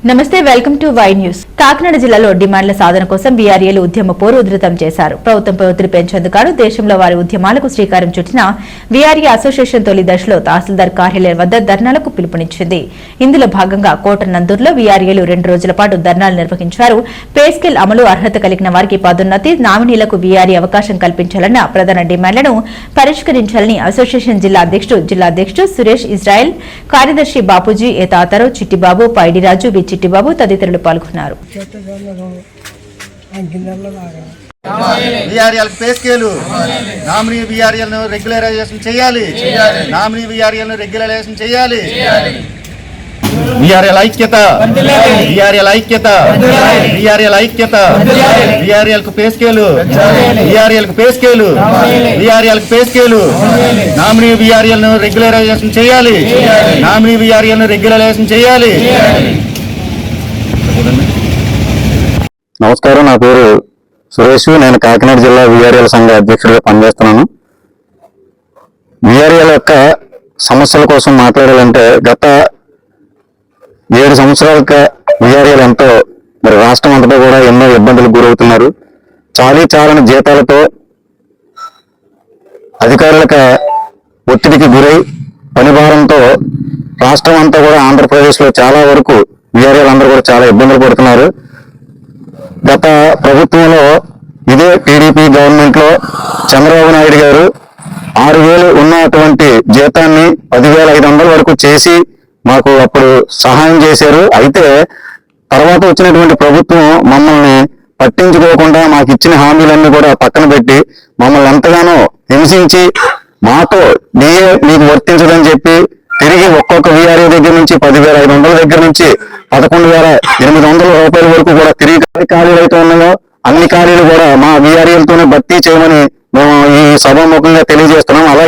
నమస్తే, welcome to Y news. Kakinada జిల్లాలో డిమాండ్ల సాధన కోసం వీఆర్ఏలు ఉద్యమ పోరు ఉధృతం చేశారు. ప్రభుత్వంపై ఒత్తిడి పెంచేందుకు దేశంలో వారి ఉద్యమాలకు శ్రీకారం చుట్టిన వీఆర్ఏ అసోసియేషన్ తొలి దశలో తహసీల్దార్ కార్యాలయం వద్ద ధర్నాలకు పిలుపునిచ్చింది. ఇందులో భాగంగా కోటనందూరులో వీఆర్ఏలు 2 రోజుల పాటు ధర్నాలు నిర్వహించారు. పే స్కేల్ అమలు, అర్హత కలిగిన వారికి పదోన్నతి, నామినీలకు వీఆర్ఏ అవకాశం కల్పించాలన్న ప్రధాన డిమాండ్లను పరిష్కరించాలని అసోసియేషన్ జిల్లా అధ్యక్షుడు సురేష్ ఇజ్రాయెల్, కార్యదర్శి బాపూజీ, ఏతాతరావు, చిట్టిబాబు, పైడిరాజు, చిట్టిబాబు తదితరులు పాల్గొన్నారు. నమస్కారం, నా పేరు సురేష్. నేను కాకినాడ జిల్లా వీఆర్ఎల్ సంఘ అధ్యక్షుడిగా పనిచేస్తున్నాను. వీఆర్ఎల్ యొక్క సమస్యల కోసం మాట్లాడాలంటే గత 7 సంవత్సరాలుగా వీఆర్ఎల్ ఎంతో రాష్ట్రం అంతటా కూడా ఎన్నో ఇబ్బందులకు గురవుతున్నారు. చాలని జీతాలతో అధికారులకు ఒత్తిడికి గురై పని భారంతో రాష్ట్రం అంతా కూడా ఆంధ్రప్రదేశ్ లో చాలా వరకు వీఆర్ఎల్ అందరూ కూడా చాలా ఇబ్బందులు పడుతున్నారు. గత ప్రభుత్వంలో ఇదే టీడీపీ గవర్నమెంట్ లో చంద్రబాబు నాయుడు గారు 6,000 ఉన్నటువంటి జీతాన్ని 10,500 వరకు చేసి మాకు అప్పుడు సహాయం చేశారు. అయితే తర్వాత వచ్చినటువంటి ప్రభుత్వం మమ్మల్ని పట్టించుకోకుండా మాకు ఇచ్చిన హామీలన్నీ కూడా పక్కన పెట్టి మమ్మల్ని ఎంతగానో హింసించి మాతో డిఏ మీకు వర్తించదని చెప్పి తిరిగి ఒక్కొక్క వీఆర్ఏ దగ్గర నుంచి 10,500 దగ్గర నుంచి 11,800 రూపాయల వరకు కూడా తిరిగి ఖాళీలు అయితే ఉన్నాయో అన్ని ఖాళీలు కూడా మా వీఆర్ఏలతోనే భర్తీ చేయమని మేము ఈ సభాముఖంగా తెలియజేస్తున్నాం.